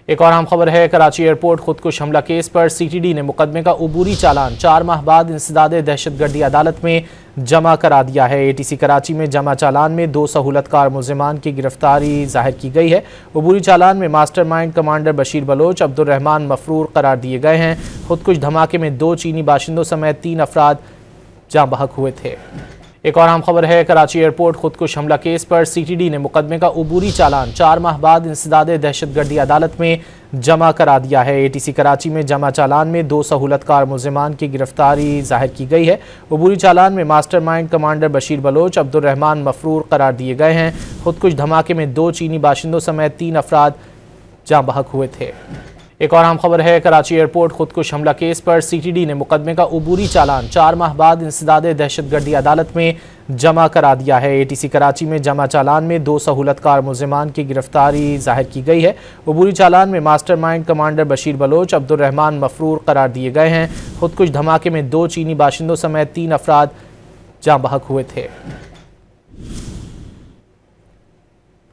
एक और अहम खबर है, कराची एयरपोर्ट खुदकुश हमला केस पर सीटीडी ने मुकदमे का उबूरी चालान 4 माह बाद इंसदादे दहशतगर्दी अदालत में जमा करा दिया है। एटीसी कराची में जमा चालान में 2 सहूलतकार मुल्जिमान की गिरफ्तारी जाहिर की गई है। उबूरी चालान में मास्टरमाइंड कमांडर बशीर बलोच, अब्दुर्रहमान मफरूर करार दिए गए हैं। खुदकुश धमाके में 2 चीनी बाशिंदों समेत 3 अफराद जाँ बहक हुए थे। एक और अहम खबर है, कराची एयरपोर्ट खुदकुश हमला केस पर सीटीडी ने मुकदमे का उबूरी चालान 4 माह बाद इंसदादे दहशतगर्दी अदालत में जमा करा दिया है। एटीसी कराची में जमा चालान में 2 सहूलतकार मुल्जिमान की गिरफ्तारी जाहिर की गई है। उबूरी चालान में मास्टरमाइंड कमांडर बशीर बलोच, अब्दुर्रहमान मफरूर करार दिए गए हैं। खुदकुश धमाके में 2 चीनी बाशिंदों समेत 3 अफराद जाँ बहक हुए थे। एक और अहम खबर है, कराची एयरपोर्ट खुदकुश हमला केस पर सीटीडी ने मुकदमे का उबूरी चालान 4 माह बाद इंसदादे दहशतगर्दी अदालत में जमा करा दिया है। एटीसी कराची में जमा चालान में 2 सहूलतकार मुल्जिमान की गिरफ्तारी जाहिर की गई है। उबूरी चालान में मास्टरमाइंड कमांडर बशीर बलोच, अब्दुर्रहमान मफरूर करार दिए गए हैं। खुदकुश धमाके में 2 चीनी बाशिंदों समेत 3 अफराद जाँ बहक हुए थे।